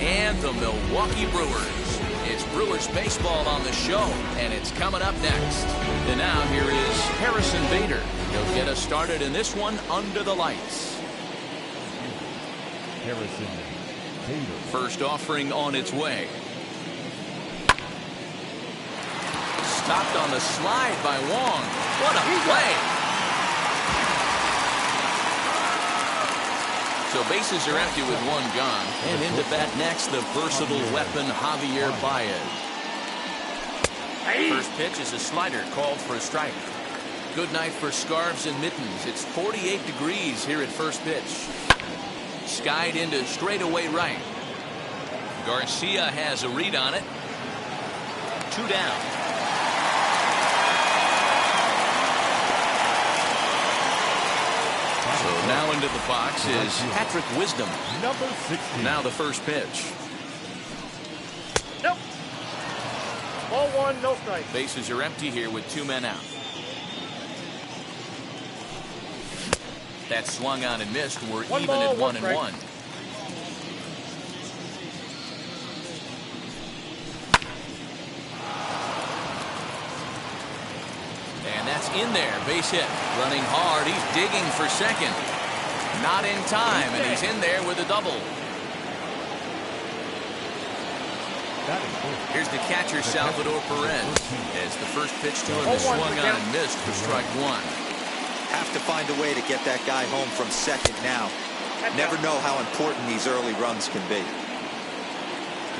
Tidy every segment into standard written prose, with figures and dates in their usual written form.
and the Milwaukee Brewers. It's Brewers baseball on the show, and it's coming up next. And now here is Harrison Bader. He'll get us started in this one under the lights. Harrison Bader. First offering on its way. Stopped on the slide by Wong. What a play! So bases are empty with one gone. And into bat next, the versatile weapon Javier Baez. First pitch is a slider called for a strike. Good night for scarves and mittens. It's 48 degrees here at first pitch. Skied into straightaway right. Garcia has a read on it. 2 down. So now into the box is Patrick Wisdom. Number 60. Now the first pitch. Nope. Ball 1, no strike. Bases are empty here with 2 men out. That swung on and missed. We're even at 1-1. And that's in there. Base hit. Running hard. He's digging for second. Not in time, and he's in there with a double. Here's the catcher, Salvador Perez. As the first pitch to him is swung on and missed for strike 1. Have to find a way to get that guy home from second now. Never know how important these early runs can be.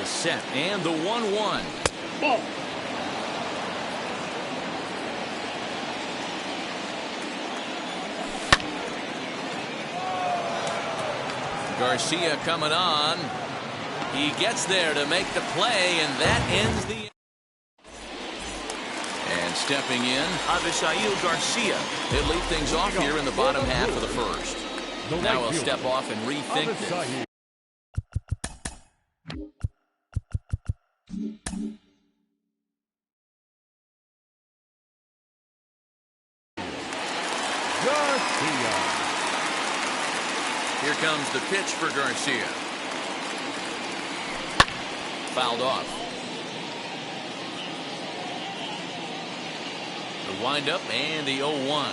The set and the 1-1. Ball. Garcia coming on. He gets there to make the play, and that ends the. And stepping in, Avisail Garcia. He'll lead things off here in the bottom half of the first. Now he'll step off and rethink this. Garcia. Here comes the pitch for Garcia. Fouled off. The windup and the 0-1.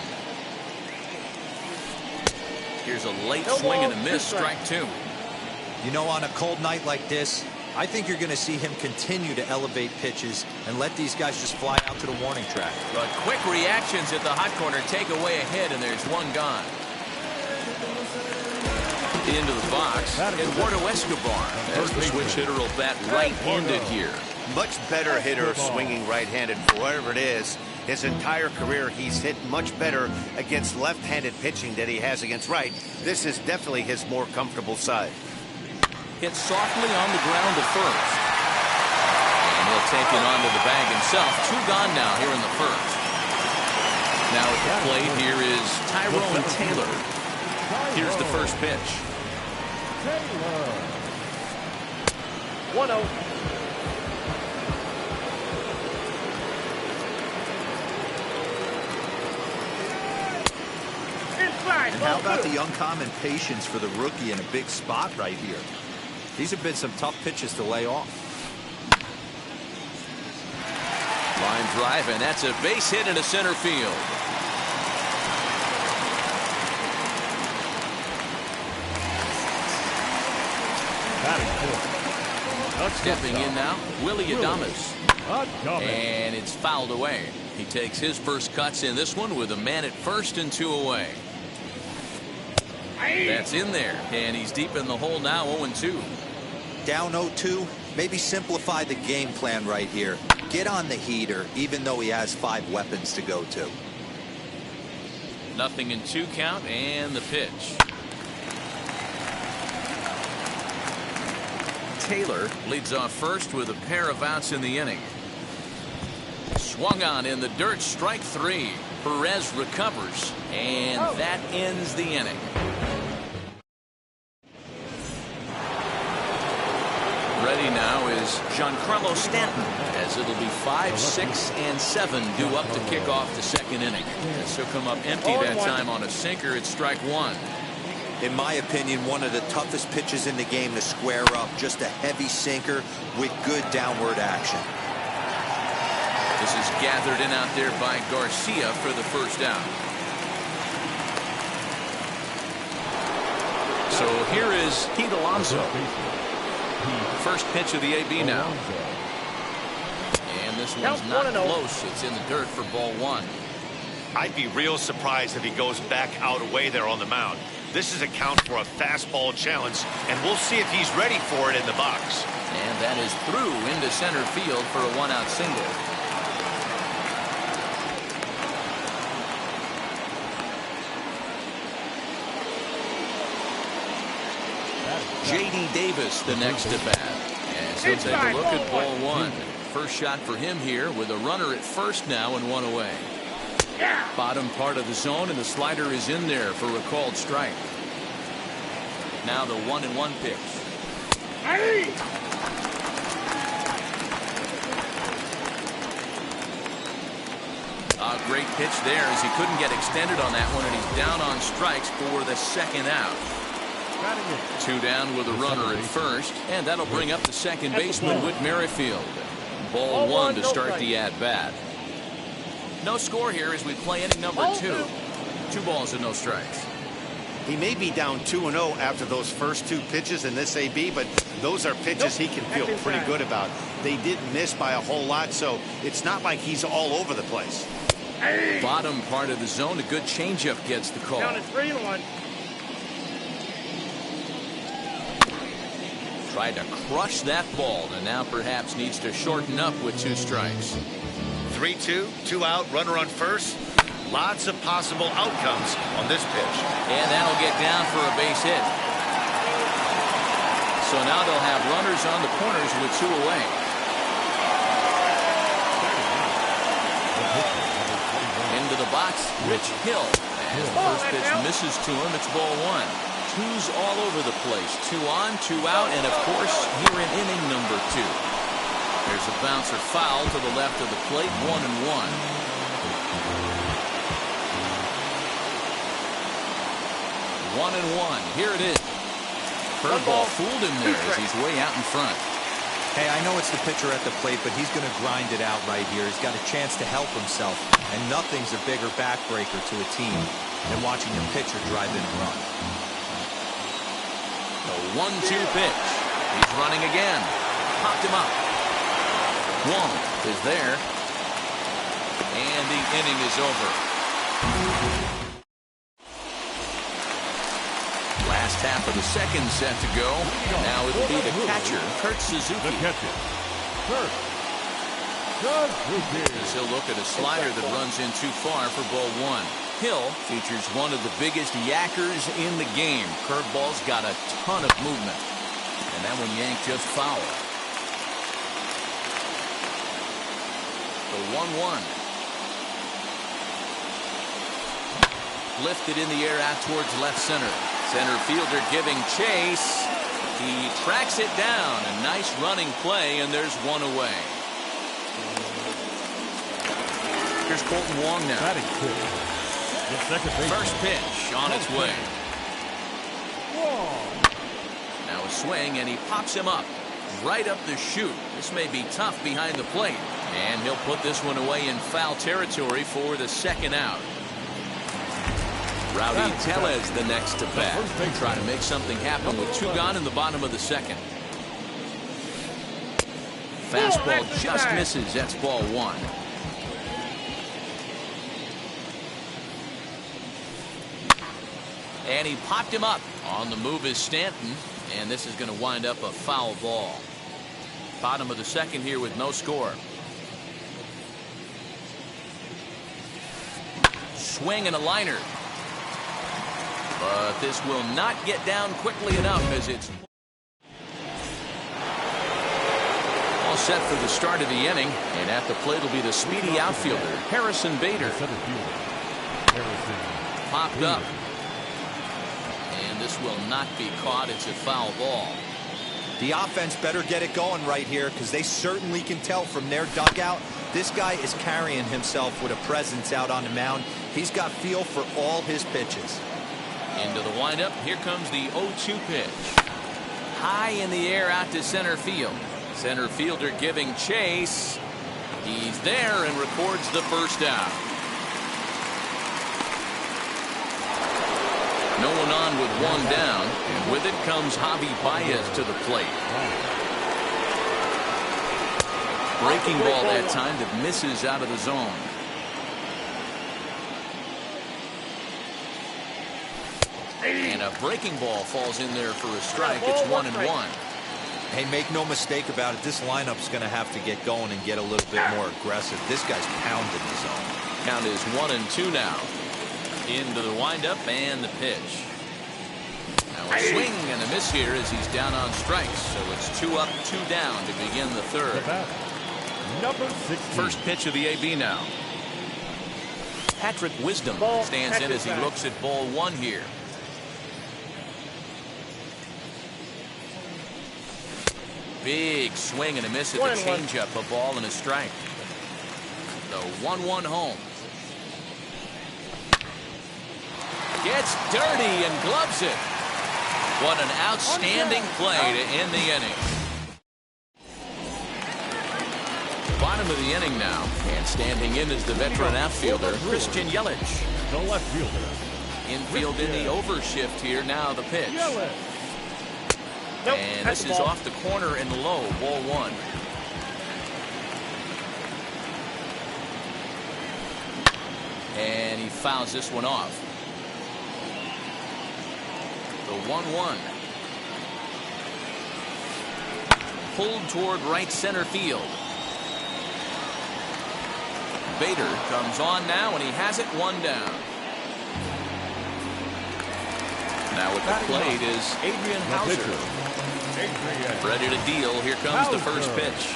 Here's a late swing and a miss, strike 2. You know, on a cold night like this, I think you're going to see him continue to elevate pitches and let these guys just fly out to the warning track. But quick reactions at the hot corner take away a hit, and there's one gone. Into the box, Eduardo Escobar, as the switch hitter will bat right-handed here. Much better hitter swinging right-handed for whatever it is. His entire career, he's hit much better against left-handed pitching than he has against right. This is definitely his more comfortable side. Hit softly on the ground to first. And he'll take it onto the bag himself. 2 gone now here in the first. Now at the plate here is Tyrone Taylor. Here's the first pitch. 1-0. And how about the uncommon patience for the rookie in a big spot right here? These have been some tough pitches to lay off. Line drive, and that's a base hit into center field. Stepping in now, Willie Adames. And it's fouled away. He takes his first cuts in this one with a man at first and 2 away. That's in there, and he's deep in the hole now, 0-2. Down 0-2, maybe simplify the game plan right here. Get on the heater, even though he has 5 weapons to go to. Nothing in 2 count, and the pitch. Taylor leads off first with a pair of outs in the inning. Swung on in the dirt, strike 3. Perez recovers, and that ends the inning. Ready now is Giancarlo Stanton, as it'll be 5, 6, and 7 due up to kick off the second inning. This will come up empty that time on a sinker at strike 1. In my opinion, one of the toughest pitches in the game to square up. Just a heavy sinker with good downward action. This is gathered in out there by Garcia for the first out. So here is Pete Alonso. First pitch of the AB now. And this one's not close. It's in the dirt for ball one. I'd be real surprised if he goes back out away there on the mound. This is a count for a fastball challenge, and we'll see if he's ready for it in the box. And that is through into center field for a one-out single. J.D. Davis the next to bat. As he'll take a look at ball one. First shot for him here with a runner at first now and one away. Bottom part of the zone, and the slider is in there for a called strike. Now the 1-1 pitch. A great pitch there as he couldn't get extended on that one, and he's down on strikes for the second out. Two down with a runner at first, and that'll bring up the second baseman, Whit Merrifield. Ball one to start the at-bat. No score here as we play inning number two. 2 balls and no strikes. He may be down 2-0 after those first 2 pitches in this AB, but those are pitches he can feel pretty good about. They didn't miss by a whole lot, so it's not like he's all over the place. Bottom part of the zone, a good changeup gets the call. Down to 3-1. Tried to crush that ball, and now perhaps needs to shorten up with 2 strikes. 3-2, 2 out, runner on first. Lots of possible outcomes on this pitch. And that'll get down for a base hit. So now they'll have runners on the corners with 2 away. Into the box, Rich Hill. As the first pitch misses to him, it's ball one. 2's all over the place. 2 on, 2 out, and of course, here in inning number 2. There's a bouncer foul to the left of the plate, 1-1. One and one. Here it is. Curveball fooled him there as he's way out in front. Hey, I know it's the pitcher at the plate, but he's going to grind it out right here. He's got a chance to help himself, and nothing's a bigger backbreaker to a team than watching your pitcher drive in a run. The 1-2 pitch. He's running again. Popped him up. Wong is there. And the inning is over. Last half of the second set to go. Now it'll be the catcher, Kurt Suzuki. The catcher, Kurt Suzuki. As he'll look at a slider that runs in too far for ball one. Hill features one of the biggest yackers in the game. Curveball's got a ton of movement. And that one yanked just foul. The 1-1. Lifted in the air out towards left center. Center fielder giving chase. He tracks it down. A nice running play, and there's one away. Here's Colton Wong now. Batting First pitch on its way. Now a swing, and he pops him up. Right up the chute. This may be tough behind the plate. And he'll put this one away in foul territory for the second out. Rowdy Tellez the next to bat. Try to make something happen with 2 gone in the bottom of the second. Fastball just misses. That's ball one. And he popped him up. On the move is Stanton. And this is going to wind up a foul ball. Bottom of the second here with no score. Swing and a liner. But this will not get down quickly enough as it's all set for the start of the inning. And at the plate will be the speedy outfielder, Harrison Bader. Popped up. And this will not be caught. It's a foul ball. The offense better get it going right here because they certainly can tell from their dugout. This guy is carrying himself with a presence out on the mound. He's got feel for all his pitches. Into the windup. Here comes the 0-2 pitch. High in the air out to center field. Center fielder giving chase. He's there and records the first out. No one on with one down, and with it comes Javi Baez to the plate. Breaking ball that time that misses out of the zone. And a breaking ball falls in there for a strike. It's 1-1. Hey, make no mistake about it. This lineup's going to have to get going and get a little bit more aggressive. This guy's pounding the zone. Count is 1-2 now. Into the windup and the pitch. Now a swing and a miss here as he's down on strikes. So it's 2 up, 2 down to begin the third. Number 16. First pitch of the AB now. Patrick Wisdom stands in as he looks at ball 1 here. Big swing and a miss at the changeup, a ball and a strike. The 1-1 home. Gets dirty and gloves it. What an outstanding play to end the inning. Bottom of the inning now, and standing in is the veteran outfielder Christian Yelich. The left fielder. Infield in the overshift here. Now the pitch. Nope, and this is off the corner and low, ball 1. And he fouls this one off. The 1-1. Pulled toward right center field. Bader comes on now, and he has it 1 down. Now at the plate is Adrian Hauser. Ready to deal. Here comes the first pitch.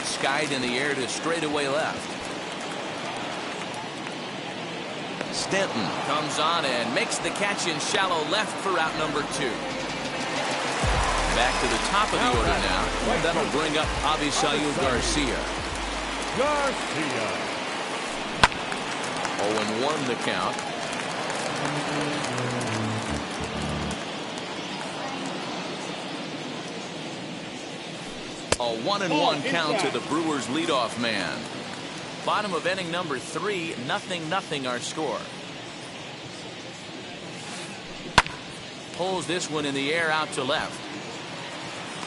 Skied in the air to straightaway left. Stanton comes on and makes the catch in shallow left for out number 2. Back to the top of the order now. And that'll bring up Avisail Garcia. 0-1 the count. A 1-1 count to the Brewers leadoff man. Bottom of inning number 3, 0-0 our score. Pulls this one in the air out to left.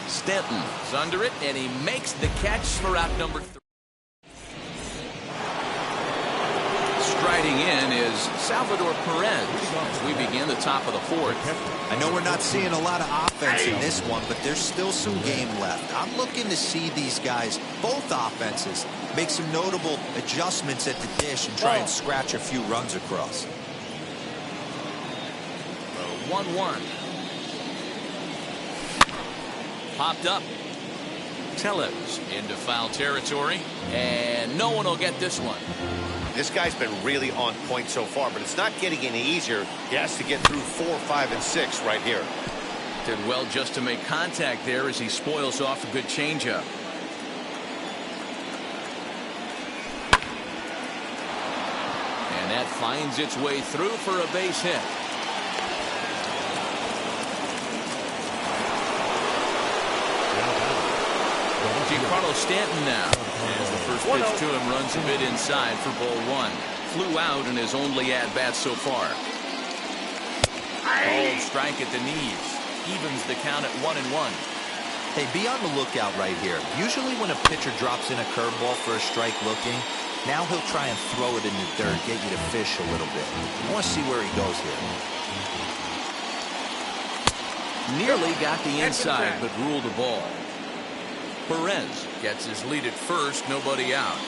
Stanton's under it, and he makes the catch for out number 3. Striding in is Salvador Perez as we begin the top of the 4th. I know we're not seeing a lot of offense in this one, but there's still some game left. I'm looking to see these guys, both offenses, make some notable adjustments at the dish and try and scratch a few runs across. 1-1. Popped up. Tellez into foul territory, and no one will get this one. This guy's been really on point so far, but it's not getting any easier. He has to get through 4, 5, and 6 right here. Did well just to make contact there as he spoils off a good changeup. And that finds its way through for a base hit. Giancarlo Stanton now, as the first pitch to him runs a bit inside for ball 1. Flew out in his only at-bat so far. Cold strike at the knees. Evens the count at 1-1. Hey, be on the lookout right here. Usually when a pitcher drops in a curveball for a strike looking, now he'll try and throw it in the dirt, get you to fish a little bit. I want to see where he goes here. Nearly got the inside, but ruled the ball. Perez gets his lead at first, nobody out.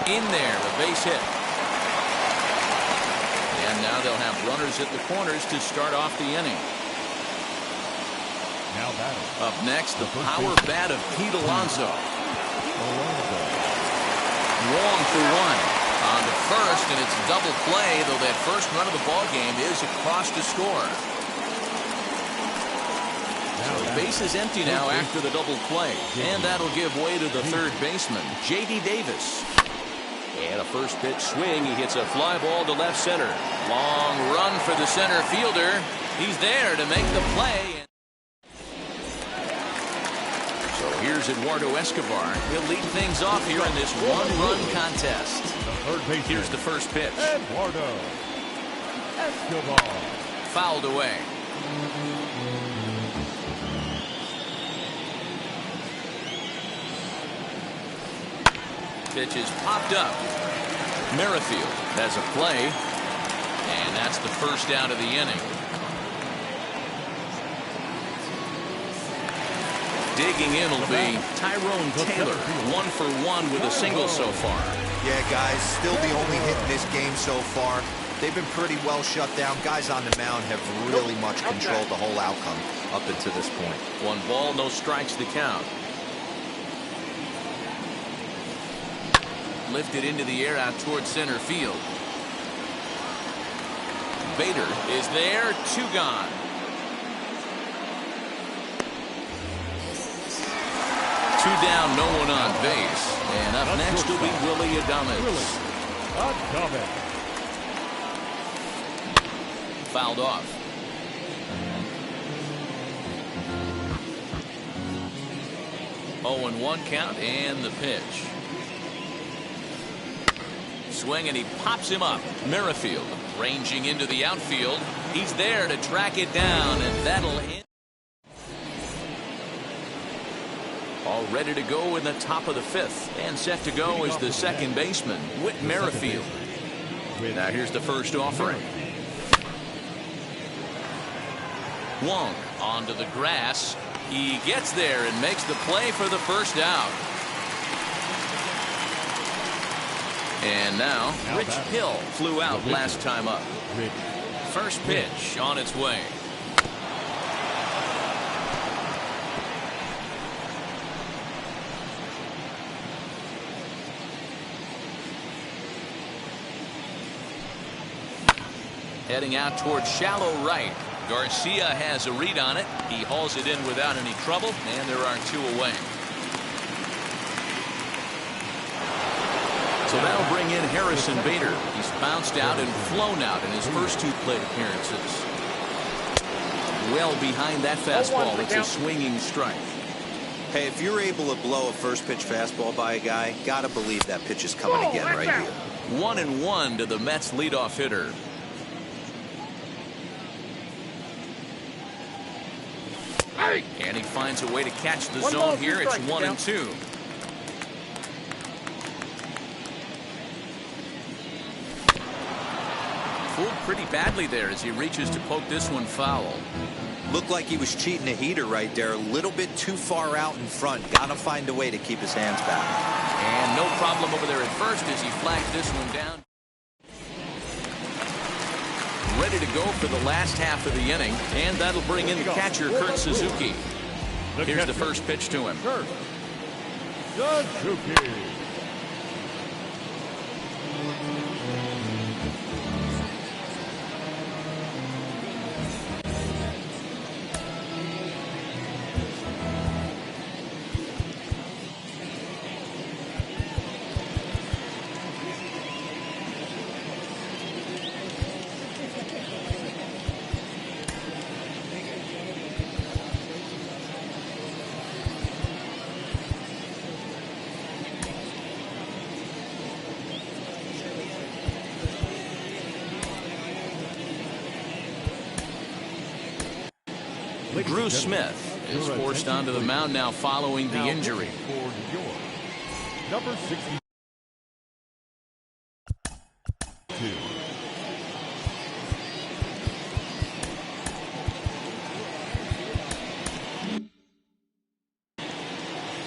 In there, a base hit. And now they'll have runners at the corners to start off the inning. Now batting. Up next, the power bat of Pete Alonso. Wong for 1. On to first, and it's double play, though that first run of the ball game is across to score. So base is empty now after the double play, and that'll give way to the third baseman, J.D. Davis. And a first pitch swing. He hits a fly ball to left center. Long run for the center fielder. He's there to make the play. So here's Eduardo Escobar. He'll lead things off here in this one-run contest. Here's the first pitch. Eduardo Escobar. Fouled away. Pitch is popped up. Merrifield has a play, and that's the first out of the inning. Digging in will be Tyrone Taylor, 1 for 1 with a single so far. Yeah, guys, still the only hit in this game so far. They've been pretty well shut down. Guys on the mound have really much controlled the whole outcome up until this point. 1 ball, no strikes to count. Lifted into the air out towards center field. Bader is there, 2 gone. Two down, no one on base. And up next will be Willie Adames. Fouled off. Oh, and 1 count, and the pitch. Swing, and he pops him up. Merrifield ranging into the outfield. He's there to track it down, and that'll hit. All ready to go in the top of the 5th. And set to go is the second baseman, Whit Merrifield. Now here's the first offering. Wong onto the grass. He gets there and makes the play for the first out. And now, Rich Hill flew out last time up. First pitch on its way. Heading out towards shallow right. Garcia has a read on it. He hauls it in without any trouble, and there are 2 away. So that'll bring in Harrison Bader. He's bounced out and flown out in his first 2 plate appearances. Well behind that fastball. It's a swinging strike. Hey, if you're able to blow a first pitch fastball by a guy, gotta believe that pitch is coming again right here. 1-1 to the Mets leadoff hitter. And he finds a way to catch the zone here. It's 1-2. Fooled pretty badly there as he reaches to poke this one foul. Looked like he was cheating a heater right there. A little bit too far out in front. Gotta find a way to keep his hands back. And no problem over there at first as he flags this one down. Ready to go for the last half of the inning, and that'll bring in the catcher, Kurt Suzuki. Here's the first pitch to him. Suzuki. Drew Smith is forced onto the mound now following the injury. Number 62.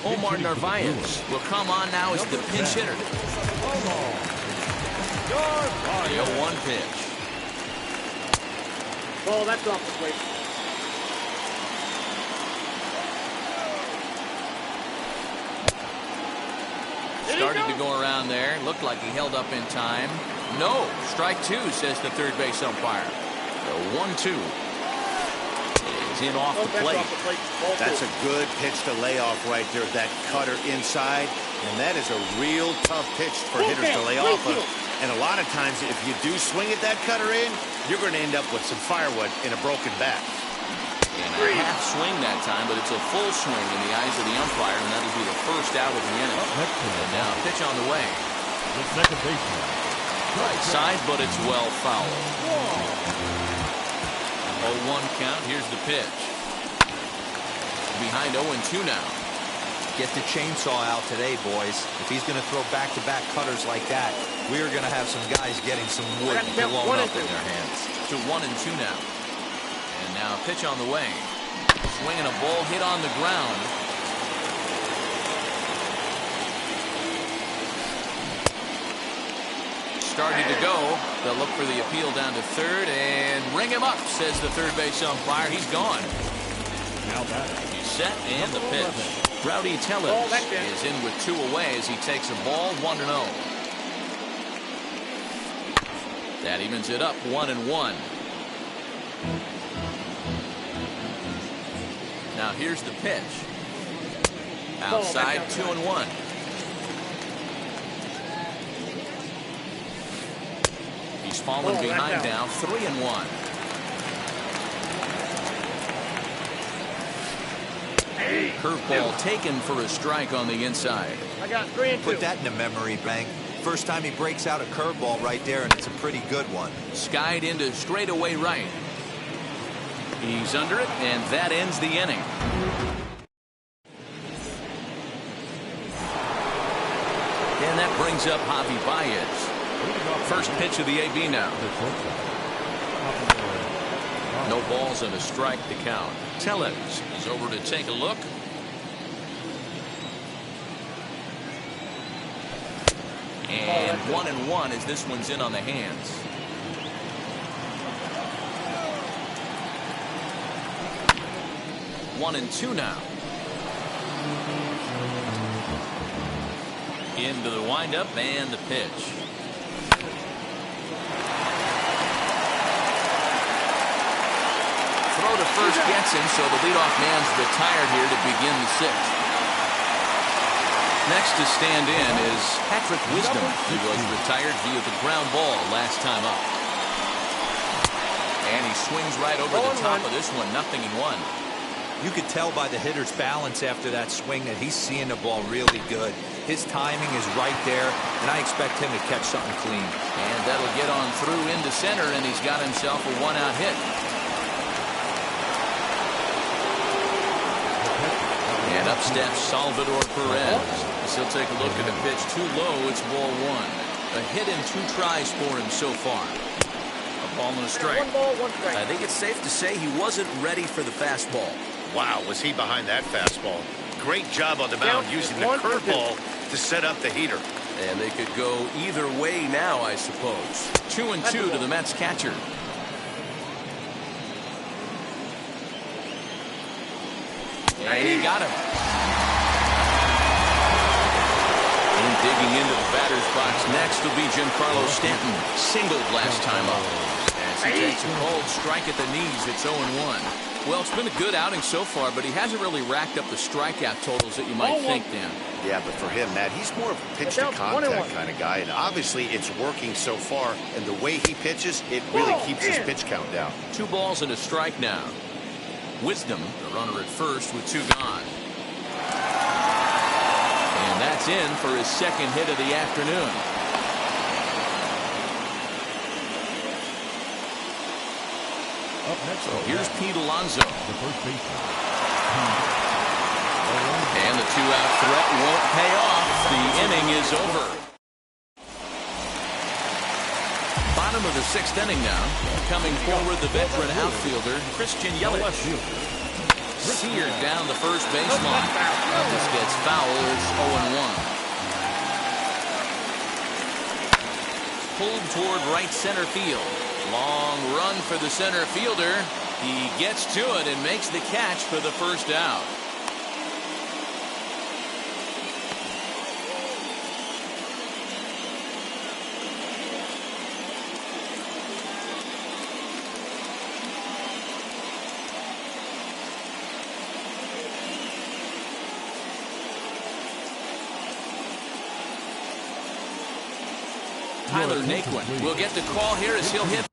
Omar Narvaez will come on now as the pinch hitter. The 0-1 pitch. Oh, that's off the plate. Started to go around there. Looked like he held up in time. No. Strike 2, says the third base umpire. The 1-2 is in off the plate. That's a good pitch to lay off right there. That cutter inside. And that is a real tough pitch for hitters to lay off of. And a lot of times, if you do swing at that cutter in, you're going to end up with some firewood in a broken bat. And a half swing that time, but it's a full swing in the eyes of the umpire, and that'll be the first out of the inning. And now pitch on the way. The second baseman. Right side, but it's well fouled. 0-1 count. Here's the pitch. Behind 0-2 now. Get the chainsaw out today, boys. If he's going to throw back-to-back cutters like that, we are going to have some guys getting some wood blown up in their hands. To 1-2 now. And now pitch on the way. Swinging a ball hit on the ground. Started to go. They'll look for the appeal down to third and ring him up, says the third base umpire. He's gone. Now batter. He's set and the pitch. Rowdy Tellez is in with 2 away as he takes a ball 1-0. That evens it up 1-1. Now here's the pitch. Outside 2-1. He's fallen behind now 3-1. Curveball taken for a strike on the inside. I got 3-2. Put that in the memory bank. First time he breaks out a curveball right there, and it's a pretty good one. Skied into straightaway right. He's under it, and that ends the inning. And that brings up Javi Baez. First pitch of the AB now. No balls and a strike to count. Tellez is over to take a look. And 1-1 as this one's in on the hands. One and two now. Into the windup and the pitch. Throw to first gets him, so the leadoff man's retired here to begin the sixth. Next to stand in is Patrick Wisdom, who was retired via the ground ball last time up. And he swings right over the top of this one, 0-1. You could tell by the hitter's balance after that swing that he's seeing the ball really good. His timing is right there, and I expect him to catch something clean. And that'll get on through into center, and he's got himself a one-out hit. And up steps Salvador Perez. He'll take a look at the pitch. Too low, it's ball one. A hit in 2 tries for him so far. A ball and a strike. 1 ball, 1 strike. I think it's safe to say he wasn't ready for the fastball. Wow, was he behind that fastball. Great job on the mound using the curveball to set up the heater. And they could go either way now, I suppose. 2-2 to the Mets catcher. And he got him. And digging into the batter's box next will be Giancarlo Stanton. Singled last time up. As he takes a cold strike at the knees, it's 0-1. Well, it's been a good outing so far, but he hasn't really racked up the strikeout totals that you might think, Dan. Yeah, but for him, Matt, he's more of a pitch-to-contact kind of guy, and obviously it's working so far, and the way he pitches, it really keeps his pitch count down. 2 balls and a strike now. Wisdom, the runner at first with 2 gone. And that's in for his second hit of the afternoon. Up next, So here's Pete Alonso. the first baseman. And the 2-out threat won't pay off. The inning is over. Bottom of the 6th inning now. Coming forward, the veteran outfielder, Christian Yelich. Seared down the first baseline. This gets foul. It's 0-1. Pulled toward right center field. Long run for the center fielder. He gets to it and makes the catch for the first out. Tyler Naquin will get the call here as he'll hit.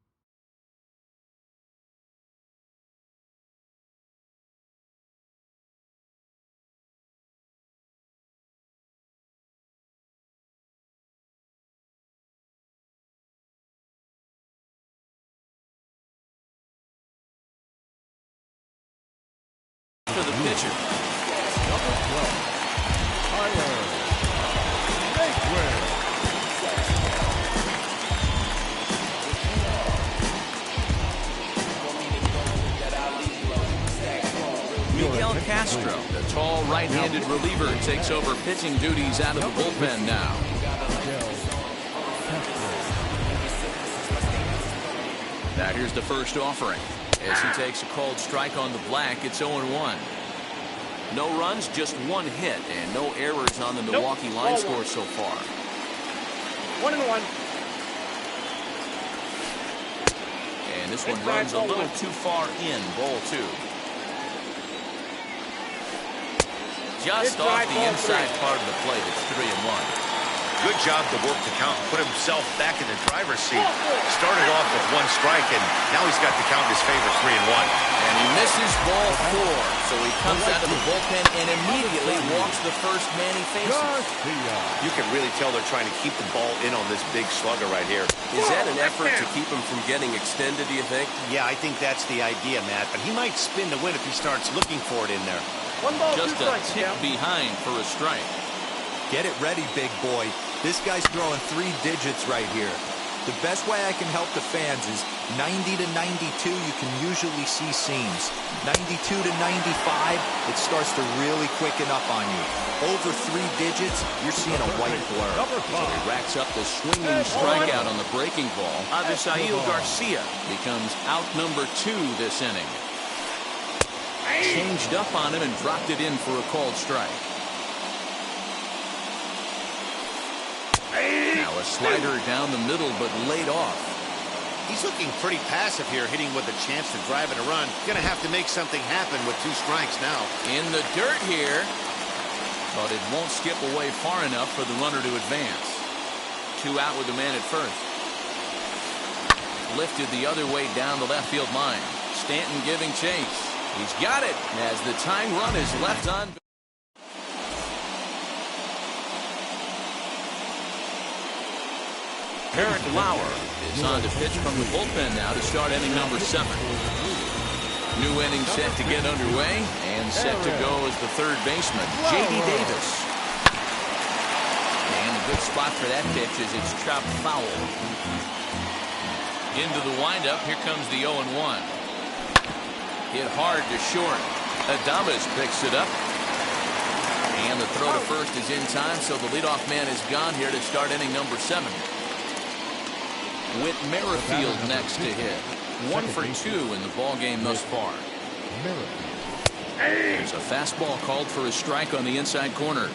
For the pitcher. Number 12, Tyler Naquin. Miguel Castro, the tall right-handed reliever, takes over pitching duties out of the bullpen now. Now here's the first offering. As he takes a called strike on the black, it's 0-1. No runs, just one hit, and no errors on the Milwaukee line score so far. 1-1. And this one runs a little too far in, ball 2. Just off the inside part of the plate, it's 3-1. Good job to work the count, put himself back in the driver's seat. Started off with 1 strike, and now he's got the count in his favor, 3-1. And he misses ball 4, so he comes out of the bullpen and immediately walks the first man he faces. You can really tell they're trying to keep the ball in on this big slugger right here. Is that an effort to keep him from getting extended, do you think? Yeah, I think that's the idea, Matt, but he might spin to win if he starts looking for it in there. 1 ball, 2 Just a strikes. tick behind for a strike. Get it ready, big boy. This guy's throwing 3 digits right here. The best way I can help the fans is 90 to 92, you can usually see seams. 92 to 95, it starts to really quicken up on you. Over 3 digits, you're seeing a white blur. So he racks up the swinging strikeout on the breaking ball. Avisail Garcia becomes out number 2 this inning. Changed up on him and dropped it in for a called strike. Now a slider down the middle, but laid off. He's looking pretty passive here, hitting with a chance to drive in a run. Gonna have to make something happen with 2 strikes now. In the dirt here, but it won't skip away far enough for the runner to advance. 2 out with the man at first. Lifted the other way down the left field line. Stanton giving chase. He's got it as the tying run is left on. Eric Lauer is on to pitch from the bullpen now to start inning number 7. New inning set to get underway and set to go as the third baseman, J.D. Davis. And a good spot for that pitch as it's chopped foul. Into the windup, here comes the 0-1. Hit hard to short. Adames picks it up. And the throw to first is in time, so the leadoff man is gone here to start inning number 7. Whit Merrifield next to hit. 1 for 2 in the ball game thus far. There's a fastball called for a strike on the inside corner.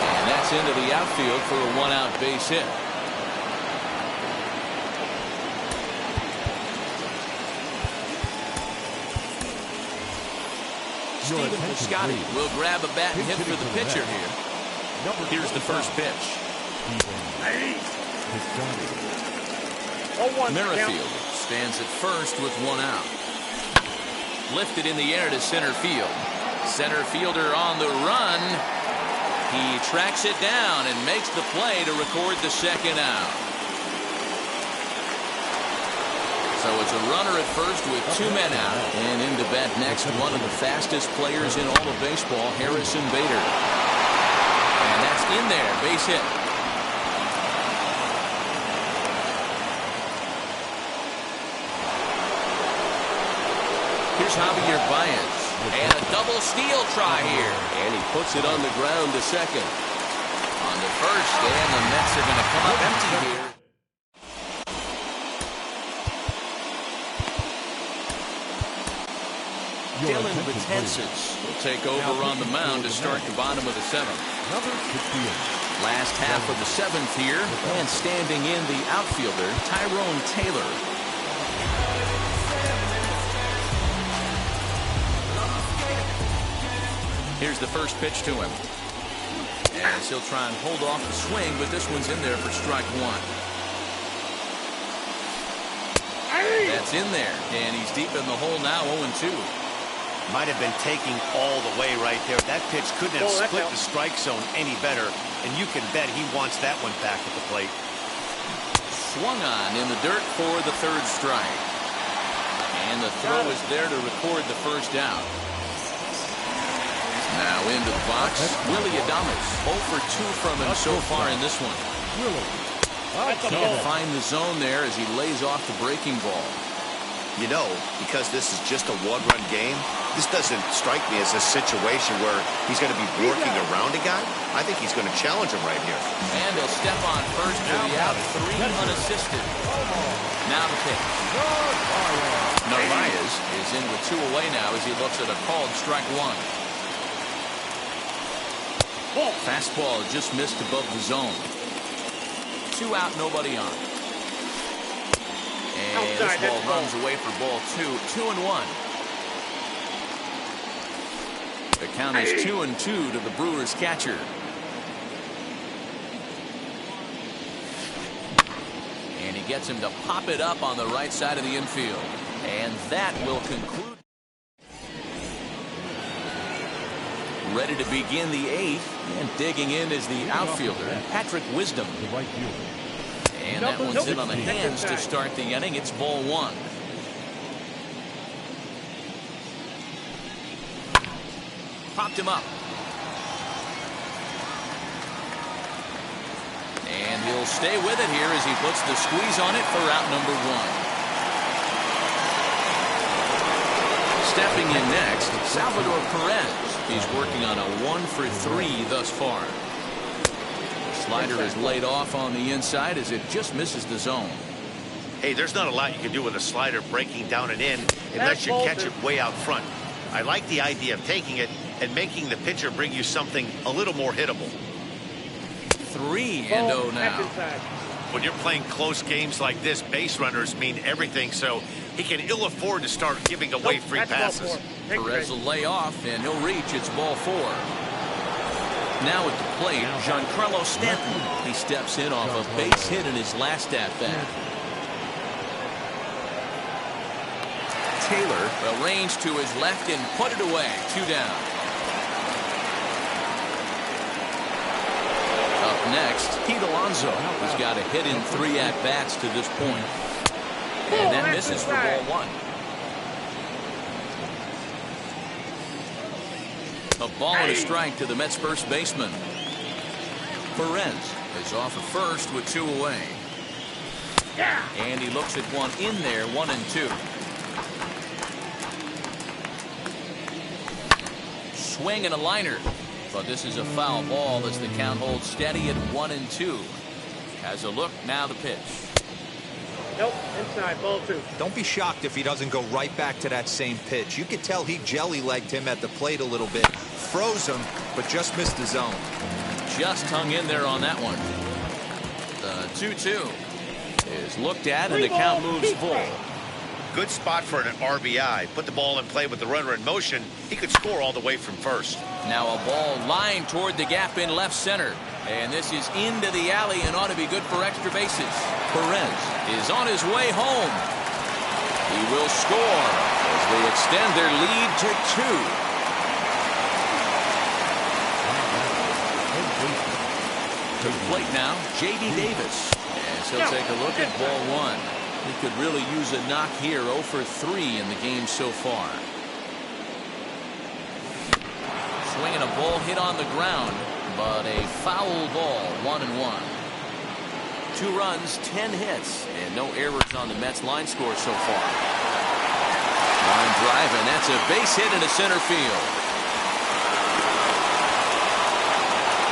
And that's into the outfield for a 1-out base hit. Stephen Piscotty will grab a bat and hit for the pitcher here. Here's the first pitch. Merrifield stands at first with 1 out. Lifted in the air to center field. Center fielder on the run. He tracks it down and makes the play to record the 2nd out. So it's a runner at first with 2 men out. And in to bat next, one of the fastest players in all of baseball, Harrison Bader. And that's in there, base hit. Here's Javier Baez. And a double steal try here. And he puts it on the ground to second. On the first, and the Mets are going to come up empty here. Dylan Betances will take over on the mound to start the bottom of the 7th. Last half of the 7th here, and standing in the outfielder, Tyrone Taylor. Here's the first pitch to him. As he'll try and hold off the swing, but this one's in there for strike one. That's in there, and he's deep in the hole now, 0-2. Might have been taking all the way right there. That pitch couldn't have split the strike zone any better, and you can bet he wants that one back at the plate. Swung on in the dirt for the third strike. And the throw is there to record the first out. Now into the box, Willie Adames. 0 for 2 from him so far in this one. Can't find the zone there as he lays off the breaking ball. You know, because this is just a one-run game, this doesn't strike me as a situation where he's going to be working around a guy. I think he's going to challenge him right here. And he'll step on first for the out. 3 unassisted. Now the pitch. Narvaez is in with 2 away now as he looks at a called strike one. Fastball just missed above the zone. 2 out, nobody on. And this ball runs away for ball 2. 2-1. The count is 2-2 to the Brewers catcher. And he gets him to pop it up on the right side of the infield. And that will conclude. Ready to begin the 8th, and digging in is the outfielder, Patrick Wisdom. And that one's in on the hands to start the inning. It's ball 1. Popped him up. And he'll stay with it here as he puts the squeeze on it for out number 1. Stepping in next, Salvador Perez. He's working on a 1 for 3 thus far. Slider is laid off on the inside as it just misses the zone. Hey, there's not a lot you can do with a slider breaking down and in unless you catch it way out front. I like the idea of taking it and making the pitcher bring you something a little more hittable. 3-0 now. When you're playing close games like this, base runners mean everything, so he can ill afford to start giving away free passes. Perez will lay off, and he'll reach. It's ball 4. Now at the plate, Giancarlo Stanton. He steps in off a base hit in his last at-bat. Taylor arranged to his left and put it away. 2 down. Up next, Pete Alonso. He's got a hit in 3 at-bats to this point. And that misses for ball 1. A ball and a strike to the Mets first baseman. Perez is off at first with 2 away. And he looks at one in there, 1-2. Swing and a liner. But this is a foul ball as the count holds steady at 1-2. Has a look, now the pitch. Nope, inside, ball 2. Don't be shocked if he doesn't go right back to that same pitch. You could tell he jelly-legged him at the plate a little bit. Froze him, but just missed the zone. Just hung in there on that one. The 2-2 is looked at, and the count moves full. Good spot for an RBI. Put the ball in play with the runner in motion. He could score all the way from first. Now a ball lined toward the gap in left center. And this is into the alley and ought to be good for extra bases. Perez is on his way home. He will score as they extend their lead to 2. To the plate now, J.D. Davis. As he'll take a look at ball 1. He could really use a knock here. 0 for 3 in the game so far. Swinging a ball hit on the ground, but a foul ball. 1-1. 2 runs, 10 hits, and no errors on the Mets line score so far. Line drive, and that's a base hit into center field.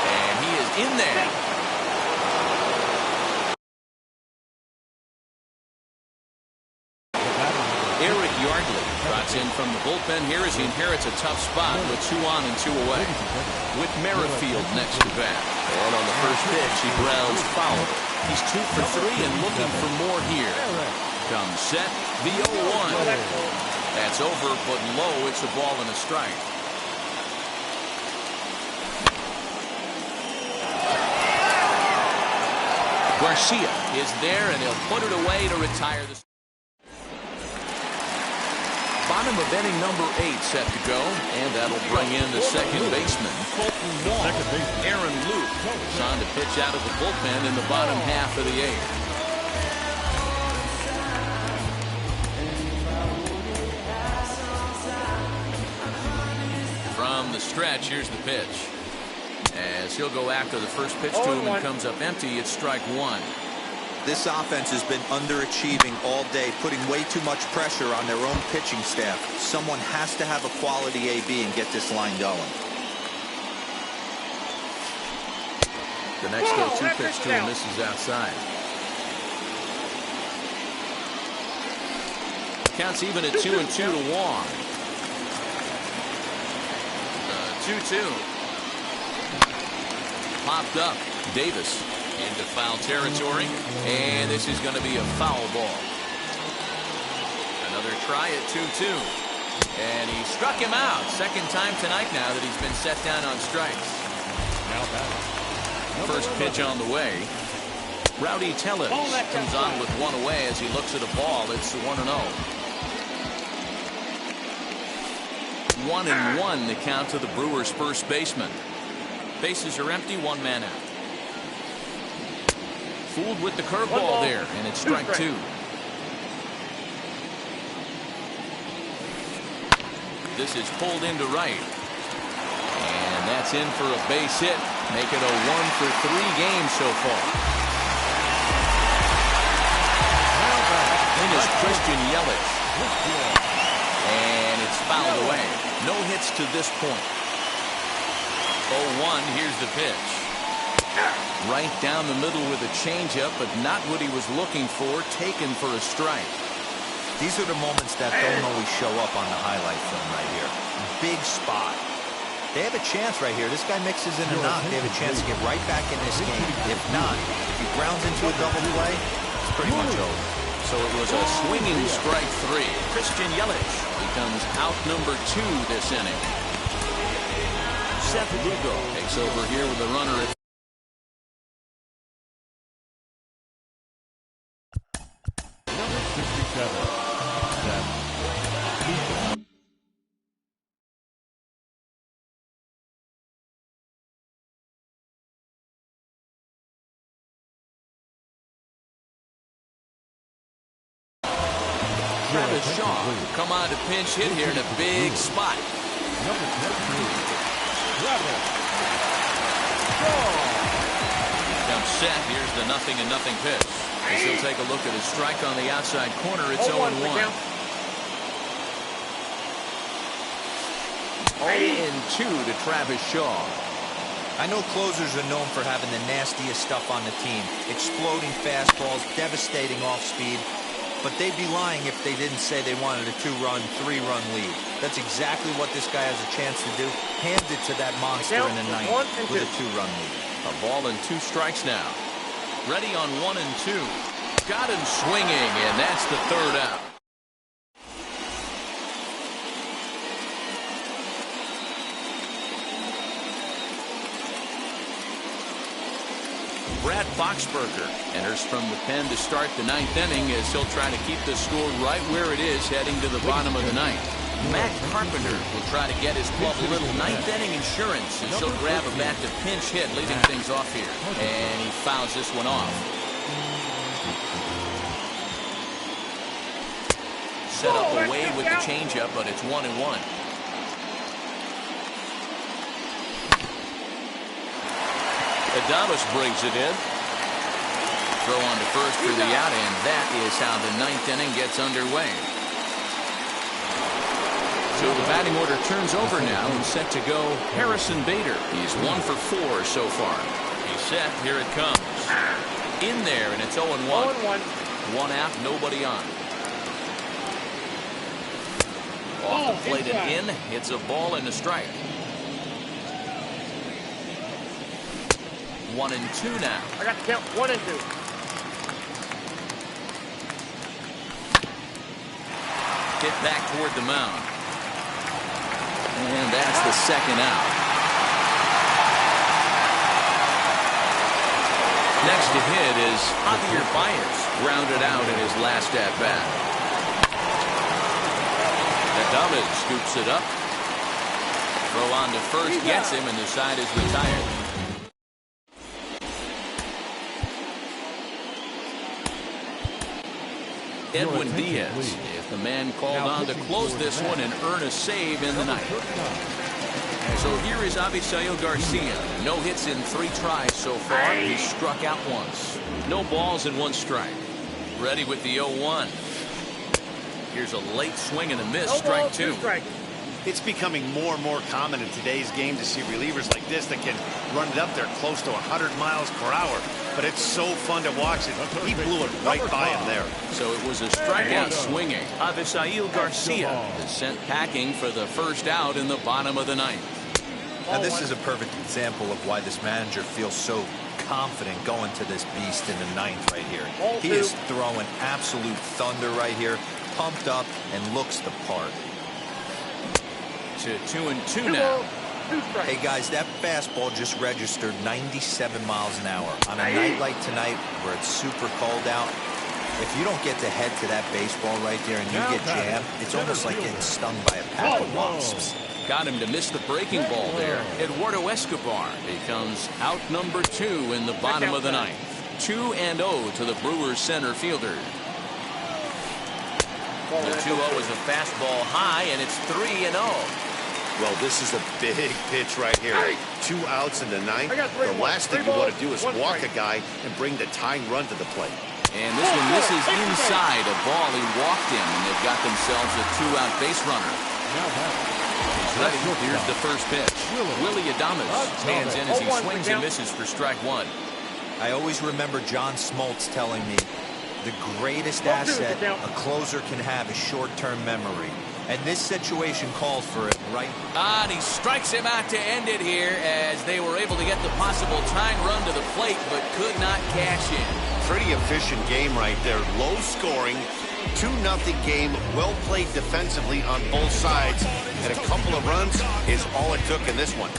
And he is in there. In from the bullpen here as he inherits a tough spot with 2 on and 2 away. With Merrifield next to bat. And on the first pitch, he grounds foul. He's 2 for 3 and looking for more here. Comes set, the 0-1. That's over, but low. It's a ball and a strike. Garcia is there, and he'll put it away to retire the. Bottom of inning number 8 set to go, and that'll bring in the second baseman. Aaron Luke is on to pitch out of the bullpen in the bottom half of the 8th. From the stretch, here's the pitch. As he'll go after the first pitch to him and comes up empty, it's strike 1. This offense has been underachieving all day, putting way too much pressure on their own pitching staff. Someone has to have a quality AB and get this line going. The next 0-2 pitch to him misses outside. Counts even at 2-2 to Wong. 2-2. Popped up. Davis into foul territory, and this is going to be a foul ball. Another try at 2-2, and he struck him out. Second time tonight now that he's been set down on strikes. First pitch on the way. Rowdy Tellez comes on with one away as he looks at a ball. It's 1-0. 1-1 the count to the Brewers' first baseman. Bases are empty, one man out. Fooled with the curveball there, and it's strike 2. This is pulled into right, and that's in for a base hit. Make it a 1-for-3 game so far. In is Christian Yelich, and it's fouled away. No hits to this point. 0-1, here's the pitch. Right down the middle with a changeup, but not what he was looking for, taken for a strike. These are the moments that don't always show up on the highlight film right here. Big spot. They have a chance right here. This guy mixes in a knock. They have a chance to get right back in this game. If not, if he grounds into a double play, it's pretty much over. So it was a swinging strike 3. Christian Yelich becomes out number 2 this inning. Seth Lugo takes over here with the runner at number 67. Travis Shaw will come on to pinch hit here in a big spot. Number 23. Travis Comes set. Here's the 0-0 pitch. As he'll take a look at his strike on the outside corner. It's 0-1. 0-2 to Travis Shaw. I know closers are known for having the nastiest stuff on the team. Exploding fastballs, devastating off speed. But they'd be lying if they didn't say they wanted a 2-run, 3-run lead. That's exactly what this guy has a chance to do. Hand it to that monster in the ninth with a 2-run lead. A ball and 2 strikes now. Ready on 1 and 2. Got him swinging, and that's the 3rd out. Brad Boxberger enters from the pen to start the 9th inning as he'll try to keep the score right where it is heading to the bottom of the 9th. Matt Carpenter will try to get his club a little 9th inning insurance as he'll grab a bat to pinch hit, leading things off here. And he fouls this one off. Set up away with the changeup, but it's 1-1. Adames brings it in. Throw on to first for the out, and that is how the 9th inning gets underway. So the batting order turns over now and set to go Harrison Bader. He's 1 for 4 so far. He's set. Here it comes. In there, and it's 0-1. 1 out, nobody on. Off the plate and in. It's a ball and a strike. 1 and 2 now. I got to count 1 and 2. Hit back toward the mound. And that's the 2nd out. Next to hit is Javier Baez, grounded out in his last at-bat. Adames scoops it up. Throw on to first gets him, and the side is retired. Edwin Diaz, if the man called on to close this one and earn a save in the ninth. So here is Avisail Garcia. No hits in 3 tries so far. He struck out once. No balls and 1 strike. Ready with the 0-1. Here's a late swing and a miss. Strike 2. It's becoming more and more common in today's game to see relievers like this that can run it up there close to 100 miles per hour. But it's so fun to watch it. He blew it right by him there. So it was a strikeout swinging. Avisail Garcia is sent packing for the first out in the bottom of the ninth. Now this is a perfect example of why this manager feels so confident going to this beast in the ninth right here. He is throwing absolute thunder right here, pumped up and looks the part. To 2-2 now. Hey guys, that fastball just registered 97 miles an hour. On a night like tonight where it's super cold out, if you don't get to head to that baseball right there and you get jammed, it's almost like getting stung by a pack of wasps. Got him to miss the breaking ball there. Eduardo Escobar becomes out number 2 in the bottom of the ninth. 2-0 to the Brewers center fielder. The 2-0 is a fastball high, and it's 3-0. Well, this is a big pitch right here. 2 outs in the ninth. The last thing you want to do is walk a guy and bring the tying run to the plate. And this one misses inside a ball he walked in, and they've got themselves a 2-out base runner. Ready. Here's the first pitch. Willie Adames stands in as he swings and misses for strike 1. I always remember John Smoltz telling me the greatest asset a closer can have is short-term memory. And this situation calls for it, right? And he strikes him out to end it here as they were able to get the possible tying run to the plate but could not cash in. Pretty efficient game right there. Low scoring, 2-0 game, well played defensively on both sides. And a couple of runs is all it took in this one.